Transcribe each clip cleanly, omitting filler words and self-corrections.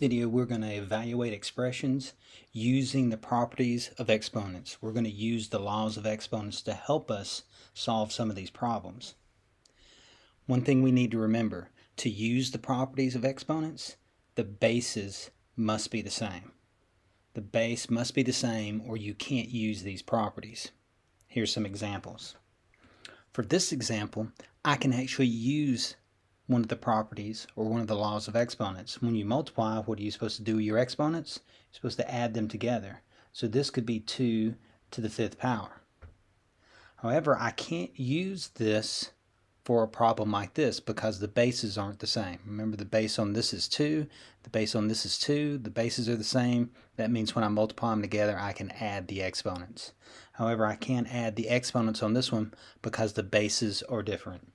video, we're going to evaluate expressions using the properties of exponents. We're going to use the laws of exponents to help us solve some of these problems. One thing we need to remember, to use the properties of exponents, the bases must be the same. The base must be the same or you can't use these properties. Here's some examples. For this example, I can actually use one of the properties or one of the laws of exponents. When you multiply, what are you supposed to do with your exponents? You're supposed to add them together. So this could be 2 to the 5th power. However, I can't use this for a problem like this because the bases aren't the same. Remember, the base on this is 2, the base on this is 2, the bases are the same. That means when I multiply them together, I can add the exponents. However, I can't add the exponents on this one because the bases are different.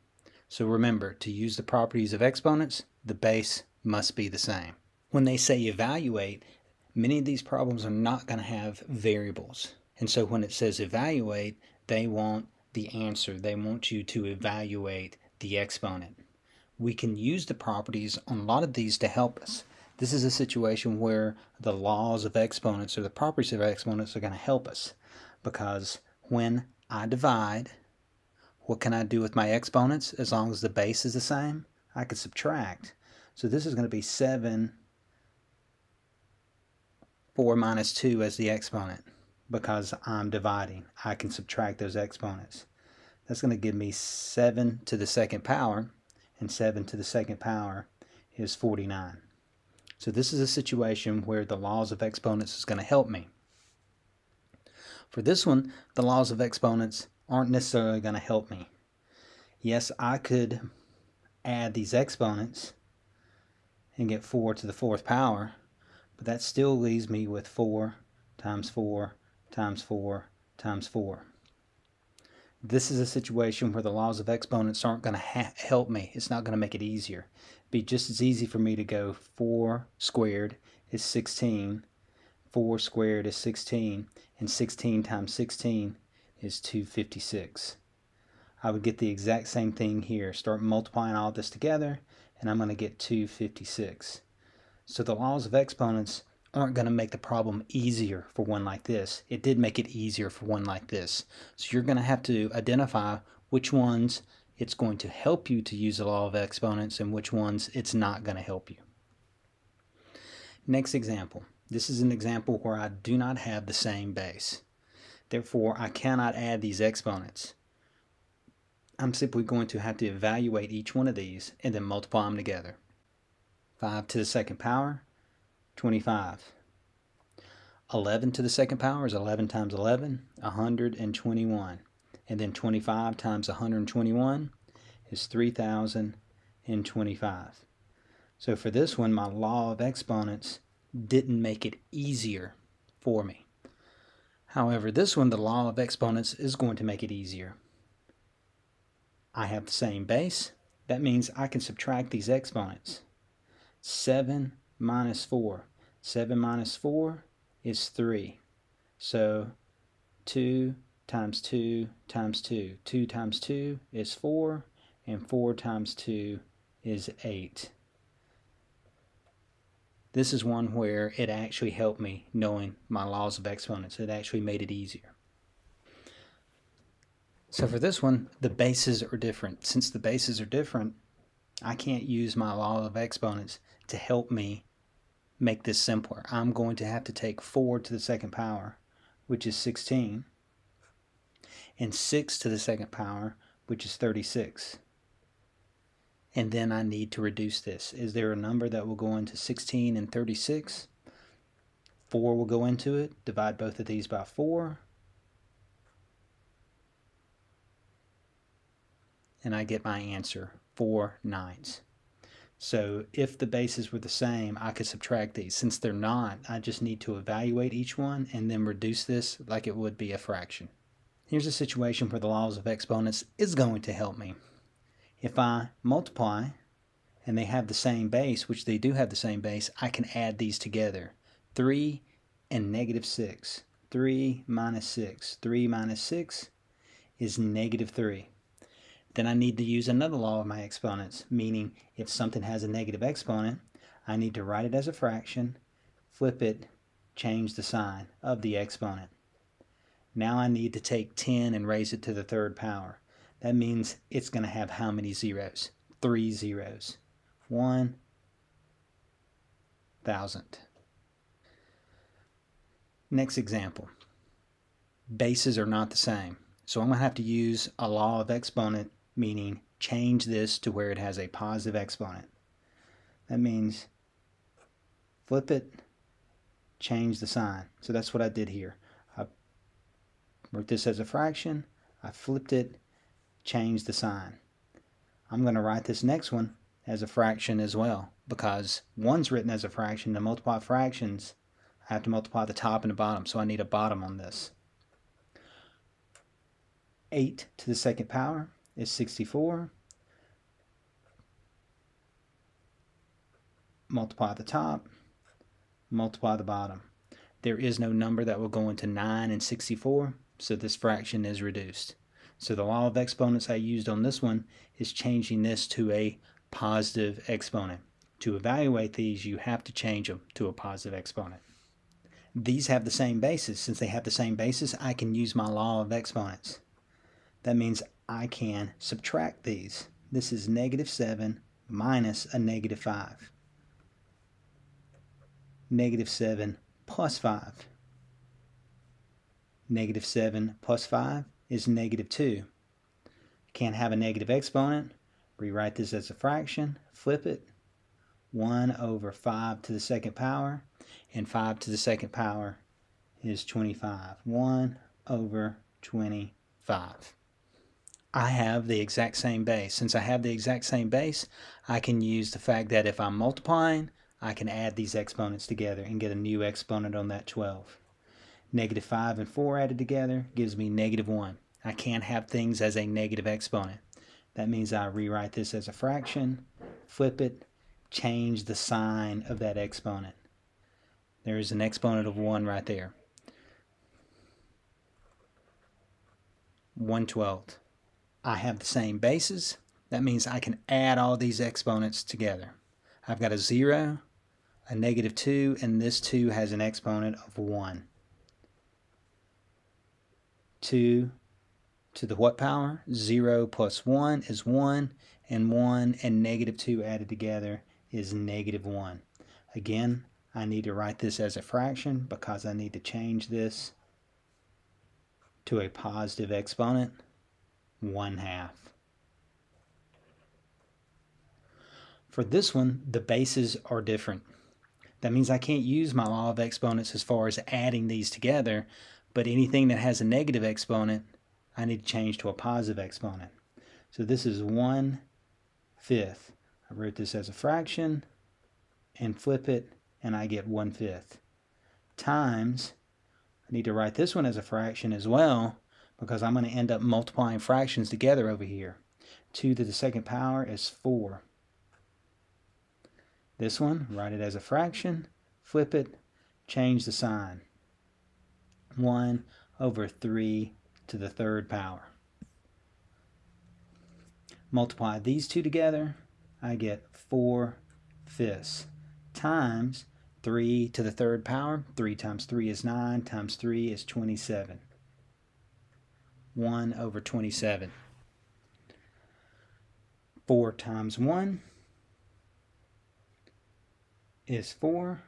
So remember, to use the properties of exponents, the base must be the same. When they say evaluate, many of these problems are not going to have variables. And so when it says evaluate, they want the answer. They want you to evaluate the exponent. We can use the properties on a lot of these to help us. This is a situation where the laws of exponents or the properties of exponents are going to help us, because when I divide, what can I do with my exponents? As long as the base is the same, I can subtract. So this is going to be 7, 4 minus 2 as the exponent. Because I'm dividing, I can subtract those exponents. That's going to give me 7 to the 2nd power, and 7 to the 2nd power is 49. So this is a situation where the laws of exponents is going to help me. For this one, the laws of exponents aren't necessarily going to help me. Yes, I could add these exponents and get 4 to the 4th power, but that still leaves me with 4 times 4 times 4 times 4. This is a situation where the laws of exponents aren't going to help me. It's not going to make it easier. It'd be just as easy for me to go 4 squared is 16, 4 squared is 16, and 16 times 16 is 256. I would get the exact same thing here. Start multiplying all this together, and I'm going to get 256. So the laws of exponents aren't going to make the problem easier for one like this. It did make it easier for one like this. So you're going to have to identify which ones it's going to help you to use the law of exponents and which ones it's not going to help you. Next example. This is an example where I do not have the same base. Therefore, I cannot add these exponents. I'm simply going to have to evaluate each one of these and then multiply them together. 5 to the 2nd power, 25. 11 to the 2nd power is 11 times 11, 121. And then 25 times 121 is 3025. So for this one, my law of exponents didn't make it easier for me. However, this one, the law of exponents is going to make it easier. I have the same base. That means I can subtract these exponents. 7 minus 4. 7 minus 4 is 3. So 2 times 2 times 2. 2 times 2 is 4, and 4 times 2 is 8. This is one where it actually helped me knowing my laws of exponents. It actually made it easier. So for this one, the bases are different. Since the bases are different, I can't use my law of exponents to help me make this simpler. I'm going to have to take 4 to the 2nd power, which is 16, and 6 to the 2nd power, which is 36. And then I need to reduce this. Is there a number that will go into 16 and 36? 4 will go into it. Divide both of these by 4. And I get my answer, 4/9. So if the bases were the same, I could subtract these. Since they're not, I just need to evaluate each one and then reduce this like it would be a fraction. Here's a situation where the laws of exponents is going to help me. If I multiply and they have the same base, which they do have the same base, I can add these together. 3 and -6. 3 minus 6. 3 minus 6 is -3. Then I need to use another law of my exponents, meaning if something has a negative exponent, I need to write it as a fraction, flip it, change the sign of the exponent. Now I need to take 10 and raise it to the third power. That means it's going to have how many zeros? 3 zeros. 1,000. Next example. Bases are not the same. So I'm going to have to use a law of exponent, meaning change this to where it has a positive exponent. That means flip it, change the sign. So that's what I did here. I wrote this as a fraction, I flipped it, changed the sign. I'm going to write this next one as a fraction as well, because one's written as a fraction. To multiply fractions, I have to multiply the top and the bottom, so I need a bottom on this. 8 to the second power is 64. Multiply the top, multiply the bottom. There is no number that will go into 9 and 64, so this fraction is reduced. So the law of exponents I used on this one is changing this to a positive exponent. To evaluate these, you have to change them to a positive exponent. These have the same basis. Since they have the same basis, I can use my law of exponents. That means I can subtract these. This is -7 minus a -5. -7 plus 5. -7 plus 5 is -2. Can't have a negative exponent. Rewrite this as a fraction. Flip it. 1 over 5 to the second power. And 5 to the second power is 25. 1 over 25. I have the exact same base. Since I have the exact same base, I can use the fact that if I'm multiplying, I can add these exponents together and get a new exponent on that 12. -5 and 4 added together gives me -1. I can't have things as a negative exponent. That means I rewrite this as a fraction, flip it, change the sign of that exponent. There is an exponent of 1 right there. 1/12. I have the same bases. That means I can add all these exponents together. I've got a 0, a -2, and this 2 has an exponent of 1. 2 to the what power? 0 plus 1 is 1, and 1 and -2 added together is -1. Again, I need to write this as a fraction because I need to change this to a positive exponent, 1/2. For this one, the bases are different. That means I can't use my law of exponents as far as adding these together, but anything that has a negative exponent, I need to change to a positive exponent. So this is 1/5. I wrote this as a fraction and flip it, and I get 1/5. Times, I need to write this one as a fraction as well, because I'm going to end up multiplying fractions together over here. 2 to the second power is 4. This one, write it as a fraction, flip it, change the sign. 1 over 3 to the third power. Multiply these two together, I get 4/5 times 3 to the third power. 3 times 3 is 9, times 3 is 27. 1 over 27. 4 times 1 is 4,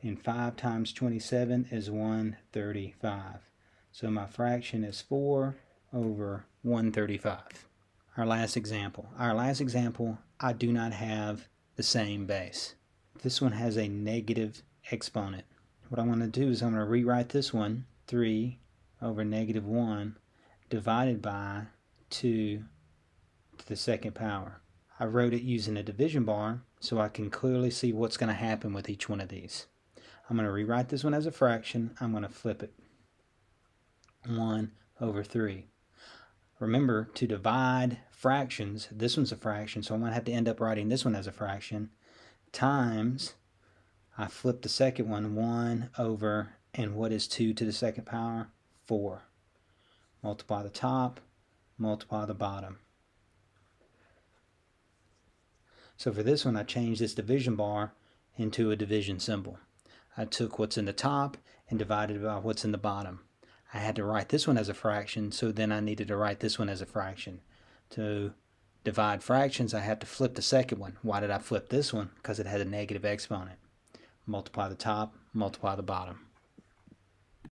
and 5 times 27 is 135. So my fraction is 4 over 135. Our last example. I do not have the same base. This one has a negative exponent. What I'm going to do is I'm going to rewrite this one, 3 over -1 divided by 2 to the second power. I wrote it using a division bar so I can clearly see what's going to happen with each one of these. I'm going to rewrite this one as a fraction. I'm going to flip it. 1 over 3. Remember, to divide fractions, this one's a fraction, so I'm going to have to end up writing this one as a fraction, times, I flip the second one, 1 over, and what is 2 to the second power? 4. Multiply the top, multiply the bottom. So for this one, I changed this division bar into a division symbol. I took what's in the top and divided it by what's in the bottom. I had to write this one as a fraction, so then I needed to write this one as a fraction. To divide fractions, I had to flip the second one. Why did I flip this one? Because it had a negative exponent. Multiply the top, multiply the bottom.